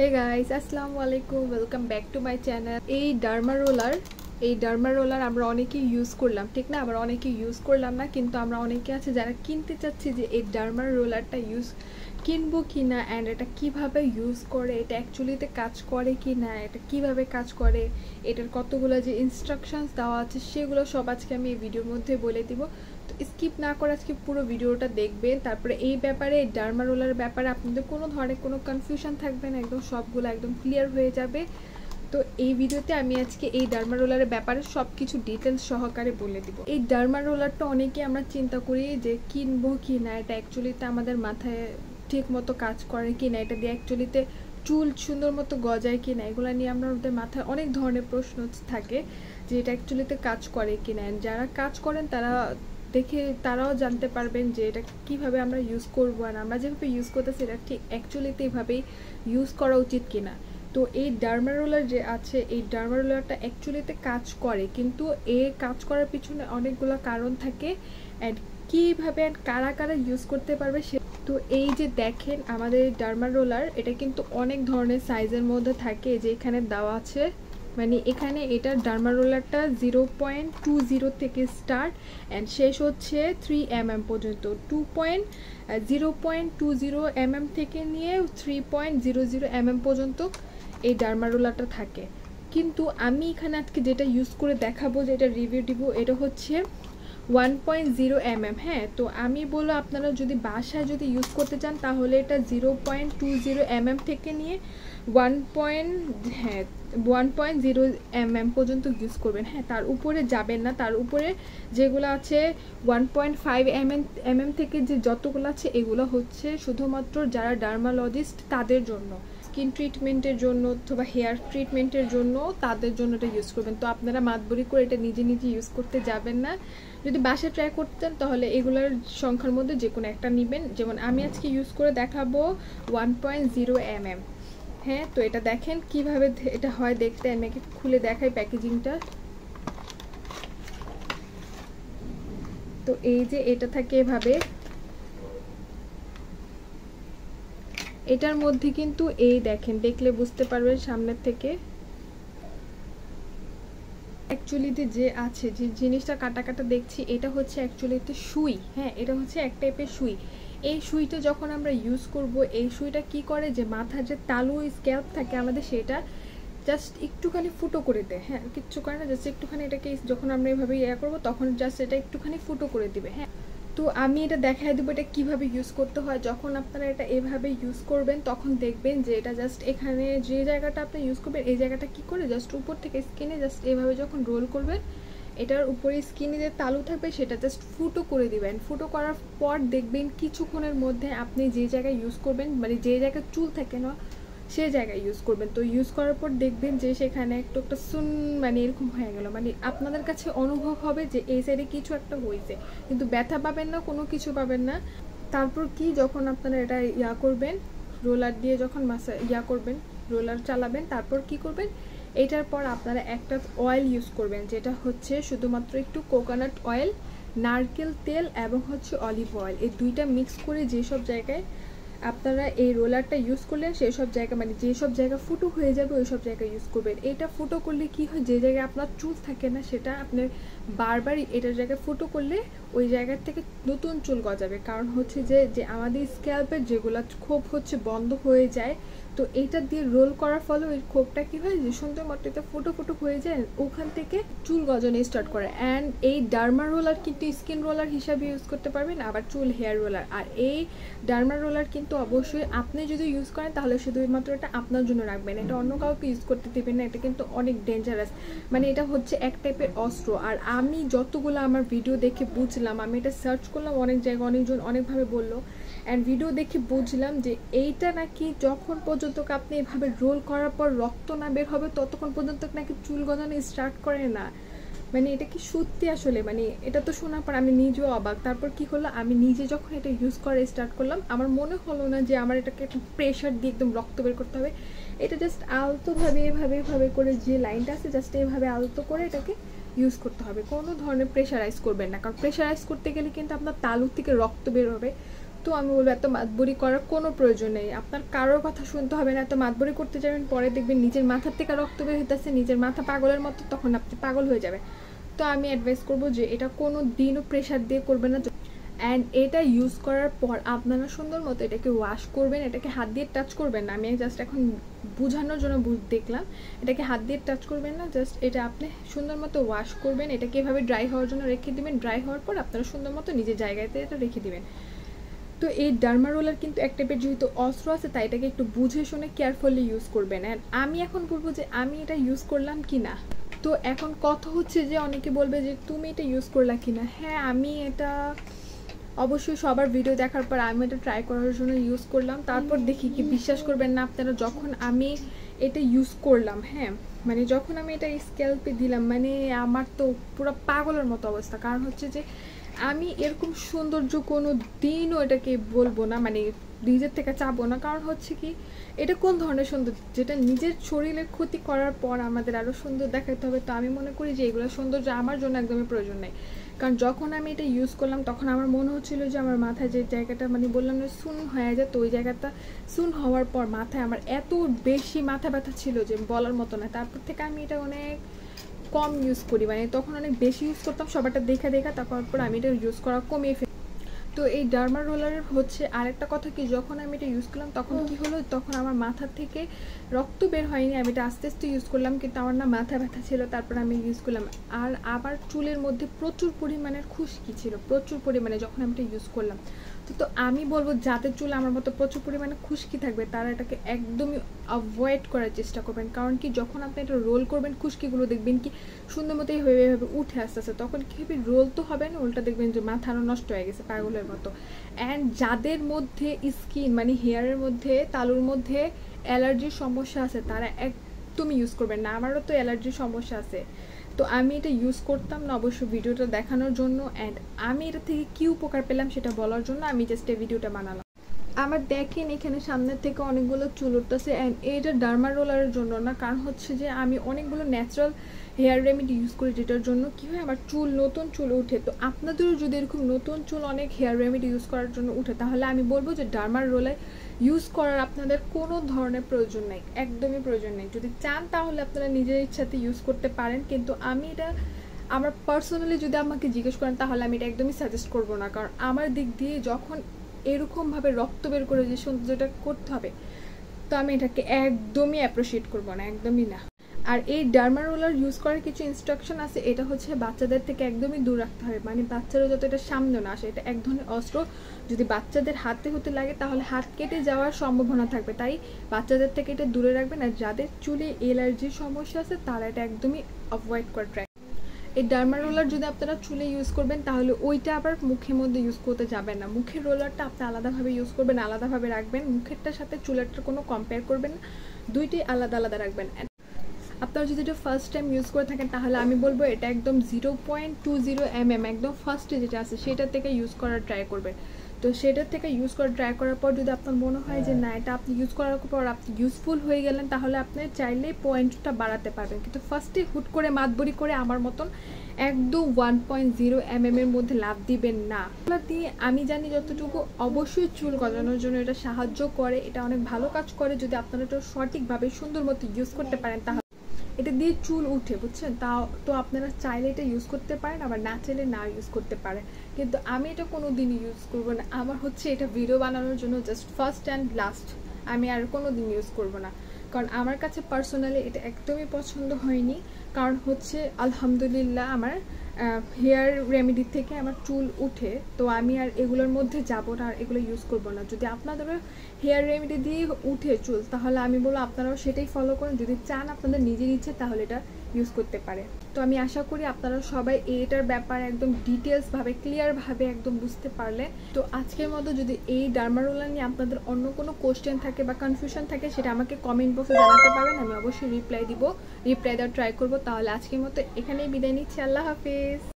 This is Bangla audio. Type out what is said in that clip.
হে গাইস, আসসালামু আলাইকুম, welcome back to my channel. এই ডার্মা রোলার আমরা অনেকেই ইউজ করলাম, ঠিক না? আবার অনেকেই ইউজ করলাম না, কিন্তু আমরা অনেকে আছে যারা কিনতে চাচ্ছি যে এই ডার্মা রোলারটা কিনবো কি না, অ্যান্ড এটা কিভাবে ইউজ করে, এটা অ্যাকচুয়ালিতে কাজ করে কি না, এটা কিভাবে কাজ করে, এটার কতগুলো যে ইনস্ট্রাকশনস দেওয়া আছে সেগুলো সব আজকে আমি এই ভিডিওর মধ্যে বলে দিব। তো স্কিপ না করে আজকে পুরো ভিডিওটা দেখবেন। তারপরে এই ব্যাপারে, ডার্মা রোলার ব্যাপারে আপনাদের কোনো ধরনের কোনো কনফিউশন থাকবে না, একদম সবগুলো একদম ক্লিয়ার হয়ে যাবে। তো এই ভিডিওতে আমি আজকে এই ডার্মা রোলারের ব্যাপারে সব কিছু ডিটেলস সহকারে বলে দিব। এই ডার্মা রোলারটা অনেকে আমরা চিন্তা করি যে কিনবো কি না, এটা অ্যাকচুয়ালিতে আমাদের মাথায় ঠিক মতো কাজ করে কি না, এটা দিয়ে অ্যাকচুয়ালিতে চুল সুন্দর মতো গজায় কি না, এগুলো নিয়ে আমাদের মাথায় অনেক ধরনের প্রশ্ন থাকে যে এটা অ্যাকচুয়ালিতে কাজ করে কি না। যারা কাজ করেন তারাও জানতে পারবেন যে এটা কিভাবে আমরা ইউজ করবো, আর আমরা যেভাবে ইউজ করতেছি এটা ঠিক অ্যাকচুয়ালিতে এইভাবেই ইউজ করা উচিত কিনা। তো এই ডার্মা রোলার যে আছে, এই ডার্মা রোলারটা অ্যাকচুয়ালিতে কাজ করে, কিন্তু কাজ করার পিছনে অনেকগুলো কারণ থাকে, অ্যান্ড কীভাবে কারা কারা ইউজ করতে পারবে সে। তো এই যে দেখেন আমাদের ডার্মা রোলার, এটা কিন্তু অনেক ধরনের সাইজের মধ্যে থাকে, যে এখানে দেওয়া আছে। মানে এখানে এটা ডার্মা রোলারটা 0.20 থেকে স্টার্ট অ্যান্ড শেষ হচ্ছে 3 mm পর্যন্ত। 0.20 mm থেকে নিয়ে 3.00 mm পর্যন্ত এই ডার্মা রোলারটা থাকে। কিন্তু আমি এখানে আজকে যেটা ইউজ করে দেখাবো, যেটা রিভিউ দিব, এটা হচ্ছে 1.0 mm। হ্যাঁ, তো আমি বলবো আপনারা যদি বাসায় যদি ইউজ করতে চান তাহলে এটা 0.20 mm থেকে নিয়ে 1.0 mm পর্যন্ত ইউজ করবেন। হ্যাঁ, তার উপরে যাবেন না। তার উপরে যেগুলো আছে 1.5 mm থেকে যে যতগুলো আছে এগুলো হচ্ছে শুধুমাত্র যারা ডার্মালজিস্ট তাদের জন্য, স্কিন ট্রিটমেন্টের জন্য অথবা হেয়ার ট্রিটমেন্টের জন্য, তাদের জন্য এটা ইউজ করবেন। তো আপনারা মাতবরি করে এটা নিজে নিজে ইউজ করতে যাবেন না। যদি বাসায় ট্রাই করতে চান তাহলে এগুলোর সংখ্যার মধ্যে যে কোনো একটা নেবেন। যেমন আমি আজকে ইউজ করে দেখাবো 1.0 mm। হ্যাঁ, তো এটা দেখেন কিভাবে এটা হয় দেখতে। আমি একটু খুলে দেখাই প্যাকেজিংটা। তো এই যে এটা থাকে এভাবে, এটার মধ্যে কিন্তু এই দেখেন, দেখলে বুঝতে পারবেন সামনের থেকে অ্যাকচুয়ালিতে যে আছে, যে জিনিসটা কাটা কাটা দেখছি, এটা হচ্ছে অ্যাকচুয়ালিতে সুই। হ্যাঁ, এটা হচ্ছে এক টাইপের সুই। এই সুইটা যখন আমরা ইউজ করব, এই সুইটা কি করে যে মাথার যে তালু স্ক্যাল্প থাকে আমাদের, সেটা জাস্ট একটুখানি ফুটো করে দেয়। হ্যাঁ, কিচ্ছু করে না, জাস্ট একটুখানি এটাকে যখন আমরা এভাবে করবো তখন জাস্ট এটা একটুখানি ফুটো করে দিবে। হ্যাঁ, তো আমি এটা দেখাই দেবো এটা কিভাবে ইউজ করতে হয়। যখন আপনারা এটা এভাবে ইউজ করবেন তখন দেখবেন যে এটা জাস্ট এখানে যে জায়গাটা আপনি ইউজ করবেন, এই জায়গাটা কি করে জাস্ট উপর থেকে স্কিনে জাস্ট এভাবে যখন রোল করবেন, এটার উপরে স্কিনে যে তালু থাকবে সেটা জাস্ট ফুটো করে দিবেন। ফুটো করার পর দেখবেন কিছুক্ষণের মধ্যে আপনি যে জায়গায় ইউজ করবেন, মানে যে জায়গায় চুল থাকে না সেই জায়গায় ইউজ করবেন। তো ইউজ করার পর দেখবেন যে সেখানে একটা সুন মানে এরকম হয়ে গেল, মানে আপনাদের কাছে অনুভব হবে যে এই সাইডে কিছু একটা হয়েছে, কিন্তু ব্যথা পাবেন না, কোনো কিছু পাবেন না। তারপর কি, যখন আপনারা এটা করবেন, রোলার দিয়ে যখন করবেন, রোলার চালাবেন, তারপর কি করবেন, এটার পর আপনারা একটা অয়েল ইউজ করবেন, যেটা হচ্ছে শুধুমাত্র একটু কোকোনাট অয়েল, নারকেল তেল এবং হচ্ছে অলিভ অয়েল, এই দুইটা মিক্স করে যেসব জায়গায় আপনারা এই রোলারটা ইউজ করলেন সেই সব জায়গা, মানে যেসব জায়গা ফুটো হয়ে যাবে ওই সব জায়গায় ইউজ করবেন। এটা ফুটো করলে কি হয়, যে জায়গায় আপনার চুল থাকে না সেটা আপনার বারবার এটার জায়গায় ফুটো করলে ওই জায়গার থেকে নতুন চুল গজাবে। কারণ হচ্ছে যে আমাদের স্ক্যাল্পের যেগুলো ক্ষোভ হচ্ছে বন্ধ হয়ে যায়, তো এইটা দিয়ে রোল করার ফলে ওই ক্ষোভটা কি হয় যে সুন্দর মতো ফুটো ফুটো হয়ে যায়, ওখান থেকে চুল গজানো স্টার্ট করে। অ্যান্ড এই ডার্মা রোলার কিন্তু স্কিন রোলার হিসাবে ইউজ করতে পারবেন, আবার চুল হেয়ার রোলার। আর এই ডার্মা রোলার কিন্তু অবশ্যই আপনি যদি ইউজ করেন তাহলে শুধুমাত্র এটা আপনার জন্য রাখবেন, এটা অন্য কাউকে ইউজ করতে দেবেন না। এটা কিন্তু অনেক ডেঞ্জারাস, মানে এটা হচ্ছে এক টাইপের অস্ত্র। আর আমি যতগুলো আমার ভিডিও দেখে বুঝলাম, আমি এটা সার্চ করলাম অনেক জায়গায়, অনেকজন অনেকভাবে বললো, অ্যান্ড ভিডিও দেখে বুঝলাম যে এইটা নাকি যখন পর্যন্ত আপনি এভাবে রোল করার পর রক্ত না বের হবে ততক্ষণ পর্যন্ত নাকি চুল গজানো স্টার্ট করে না। মানে এটা কি সত্যি আসলে? মানে এটা তো শোনার পর আমি নিজেও অবাক। তারপর কি হলো, আমি নিজে যখন এটা ইউজ করা স্টার্ট করলাম, আমার মনে হলো না যে আমার এটাকে একটা প্রেশার দিয়ে একদম রক্ত বের করতে হবে। এটা জাস্ট আলতোভাবে এভাবে করে যে লাইনটা আছে জাস্ট এভাবে আলতো করে এটাকে ইউজ করতে হবে। কোনো ধরনের প্রেশারাইজ করবেন না, কারণ প্রেশারাইজ করতে গেলে কিন্তু আপনার তালু থেকে রক্ত বের হবে, তো আমি বলবো এত মাতবরি করার কোনো প্রয়োজন নেই, আপনার কারোর কথা শুনতে হবে না। এত মাতবরি করতে যাবেন, পরে দেখবেন নিজের মাথার থেকে রক্ত বের হইতেছে, নিজের মাথা পাগলের মতো, তখন আপনি পাগল হয়ে যাবে। তো আমি অ্যাডভাইস করবো যে এটা কোনো দিনও প্রেশার দিয়ে করবেন না। অ্যান্ড এটা ইউজ করার পর আপনারা সুন্দর মতো এটাকে ওয়াশ করবেন, এটাকে হাত দিয়ে টাচ করবেন না। আমি জাস্ট এখন বোঝানোর জন্য দেখলাম, এটাকে হাত দিয়ে টাচ করবেন না, জাস্ট এটা আপনি সুন্দর মতো ওয়াশ করবেন। এটাকে এভাবে ড্রাই হওয়ার জন্য রেখে দিবেন, ড্রাই হওয়ার পর আপনারা সুন্দর মতো নিজের জায়গাতে এটা রেখে দিবেন। তো এই ডার্মা রোলার কিন্তু এক টাইপের যেহেতু অস্ত্র আছে, তাই এটাকে একটু বুঝে শুনে কেয়ারফুলি ইউজ করবেন। অ্যান্ড আমি এখন বলবো যে আমি এটা ইউজ করলাম কি না। তো এখন কথা হচ্ছে যে অনেকে বলবে যে তুমি এটা ইউজ করলা কি না। হ্যাঁ, আমি এটা অবশ্যই সবার ভিডিও দেখার পর আমি এটা ট্রাই করার জন্য ইউজ করলাম। তারপর দেখি কি, বিশ্বাস করবেন না আপনারা, যখন আমি এটা ইউজ করলাম, হ্যাঁ মানে যখন আমি এটা স্ক্যাল্পে দিলাম, মানে আমার তো পুরো পাগলের মতো অবস্থা। কারণ হচ্ছে যে আমি এরকম সৌন্দর্য কোনো দিনও এটাকে বলবো না, মানে নিজের থেকে চাবো না। কারণ হচ্ছে কি, এটা কোন ধরনের সৌন্দর্য যেটা নিজের শরীরের ক্ষতি করার পর আমাদের আরও সুন্দর দেখাতে হবে। তো আমি মনে করি যে এগুলো সৌন্দর্য আমার জন্য একদমই প্রয়োজন নেই। কারণ যখন আমি এটা ইউজ করলাম তখন আমার মনে হচ্ছিলো যে আমার মাথায় যে জায়গাটা, মানে বললাম না সুন হয়ে যায়, তো ওই জায়গাটা সুন হওয়ার পর মাথায় আমার এত বেশি মাথা ব্যথা ছিল যে বলার মতো না। তারপর থেকে আমি এটা অনেক কম ইউজ করি, মানে তখন অনেক বেশি ইউজ করতাম সবারটা দেখা তারপর আমি এটা ইউজ করা কমিয়ে ফেলি। তো এই ডার্মা রোলারের হচ্ছে আরেকটা কথা কি, যখন আমি এটা ইউজ করলাম তখন কি হলো, তখন আমার মাথা থেকে রক্ত বের হয়নি। আমি এটা আস্তে আস্তে ইউজ করলাম, কিন্তু আমার না মাথা ব্যথা ছিল, তারপর আমি ইউজ করলাম। আর আবার চুলের মধ্যে প্রচুর পরিমাণের খুশকি ছিল, প্রচুর পরিমাণে, যখন আমি এটা ইউজ করলাম। তো আমি বলবো যাদের চুল আমার মতো প্রচুর পরিমাণে খুশকি থাকবে তারা এটাকে একদমই অ্যাভয়েড করার চেষ্টা করবেন। কারণ কি, যখন আপনি এটা রোল করবেন খুশকিগুলো দেখবেন কি সুন্দর মতো এইভাবে উঠে আসতে আসতে, তখন কি হবে, রোল তো হবে না, উল্টা দেখবেন যে মাথা আরও নষ্ট হয়ে গেছে পাগলের মতো। অ্যান্ড যাদের মধ্যে স্কিন মানে হেয়ারের মধ্যে, তালুর মধ্যে অ্যালার্জির সমস্যা আছে তারা একদমই ইউজ করবেন না। আমারও তো অ্যালার্জির সমস্যা আছে, তো আমি এটা ইউজ করতাম না অবশ্য ভিডিওটা দেখানোর জন্য। অ্যান্ড আমি এটা থেকে কী উপকার পেলাম সেটা বলার জন্য আমি জাস্ট এই ভিডিওটা বানালাম। আমার দেখেন এখানে সামনের থেকে অনেকগুলো চুল উঠতেছে, অ্যান্ড এইটা ডার্মা রোলারের জন্য না, কারণ হচ্ছে যে আমি অনেকগুলো ন্যাচারাল হেয়ার রেমেডি ইউজ করি, যেটার জন্য কী হয় আমার চুল, নতুন চুল উঠে। তো আপনাদেরও যদি এরকম নতুন চুল অনেক হেয়ার রেমেডি ইউজ করার জন্য উঠে, তাহলে আমি বলবো যে ডার্মা রোলার ইউজ করার আপনাদের কোনো ধরনের প্রয়োজন নেই, একদমই প্রয়োজন নেই। যদি চান তাহলে আপনারা নিজের ইচ্ছাতে ইউজ করতে পারেন, কিন্তু আমি এটা আমার পার্সোনালি যদি আমাকে জিজ্ঞেস করেন তাহলে আমি এটা একদমই সাজেস্ট করবো না। কারণ আমার দিক দিয়ে যখন এরকমভাবে রক্ত বের করে যে সৌন্দর্যটা করতে হবে, তো আমি এটাকে একদমই অ্যাপ্রিসিয়েট করবো না, একদমই না। আর এই ডার্মা রোলার ইউজ করার কিছু ইনস্ট্রাকশন আছে, এটা হচ্ছে বাচ্চাদের থেকে একদমই দূর রাখতে হবে, মানে বাচ্চারা যত এটা সামনে না আসে। এটা এক ধরনের অস্ত্র, যদি বাচ্চাদের হাতে হতে লাগে তাহলে হাত কেটে যাওয়ার সম্ভাবনা থাকবে, তাই বাচ্চাদের থেকে এটা দূরে রাখবেন। আর যাদের চুলে অ্যালার্জির সমস্যা আছে তারা এটা একদমই অ্যাভয়েড করে ট্রাই। এই ডার্মা রোলার যদি আপনারা চুলে ইউজ করবেন তাহলে ওইটা আবার মুখের মধ্যে ইউজ করতে যাবেন না। মুখের রোলারটা আপনি আলাদাভাবে ইউজ করবেন, আলাদাভাবে রাখবেন, মুখেরটার সাথে চুলেরটার কোনো কম্পেয়ার করবেন না, দুইটাই আলাদা আলাদা রাখবেন। আপনারা যদি এটা ফার্স্ট টাইম ইউজ করে থাকেন তাহলে আমি বলবো এটা একদম 0.20 mm একদম ফার্স্টে যেটা আছে সেটা থেকে ইউজ করার ট্রাই করবেন। তো সেটার থেকে ইউজ করা ট্রাই করার পর যদি আপনার মনে হয় যে না এটা আপনি ইউজ করার পর আপনি ইউজফুল হয়ে গেলেন, তাহলে আপনি চাইলে পয়েন্টটা বাড়াতে পারবেন। কিন্তু ফার্স্টে হুট করে মাতবরি করে আমার মতন একদম 1.0 mm এর মধ্যে লাভ দিবেন না। দিয়ে আমি জানি যতটুকু অবশ্যই চুল গজানোর জন্য এটা সাহায্য করে, এটা অনেক ভালো কাজ করে। যদি আপনারা এটা সঠিকভাবে সুন্দর মতো ইউজ করতে পারেন তাহলে এটা দিয়ে চুল উঠে, বুঝছেন। তাও তো আপনারা চাইলে এটা ইউজ করতে পারেন, আবার না চাইলে না ইউজ করতে পারেন। কিন্তু আমি এটা কোনো দিন ইউজ করবো না, আমার হচ্ছে এটা ভিডিও বানানোর জন্য জাস্ট ফার্স্ট অ্যান্ড লাস্ট, আমি আর কোনো দিন ইউজ করবো না। কারণ আমার কাছে পার্সোনালি এটা একদমই পছন্দ হয়নি। কারণ হচ্ছে আলহামদুলিল্লাহ আমার হেয়ার রেমেডি থেকে আমার চুল উঠে, তো আমি আর এগুলোর মধ্যে যাবো না, আর এগুলো ইউজ করবো না। যদি আপনাদেরও হেয়ার রেমেডি দিয়ে উঠে চুল তাহলে আমি বলবো আপনারাও সেটাই ফলো করুন। যদি চান আপনাদের নিজের ইচ্ছে তাহলে এটা ইউজ করতে পারে। তো আমি আশা করি আপনারা সবাই এটার ব্যাপারে একদম ডিটেলসভাবে ক্লিয়ারভাবে একদম বুঝতে পারলে। তো আজকের মতো যদি এই ডার্মা রোলার নিয়ে আপনাদের অন্য কোনো কোশ্চেন থাকে বা কনফিউশন থাকে সেটা আমাকে কমেন্ট বক্সে জানাতে পারেন, আমি অবশ্যই রিপ্লাই দেওয়ার ট্রাই করবো। তাহলে আজকের মতো এখানেই বিদায় নিচ্ছি, আল্লাহ হাফিজ।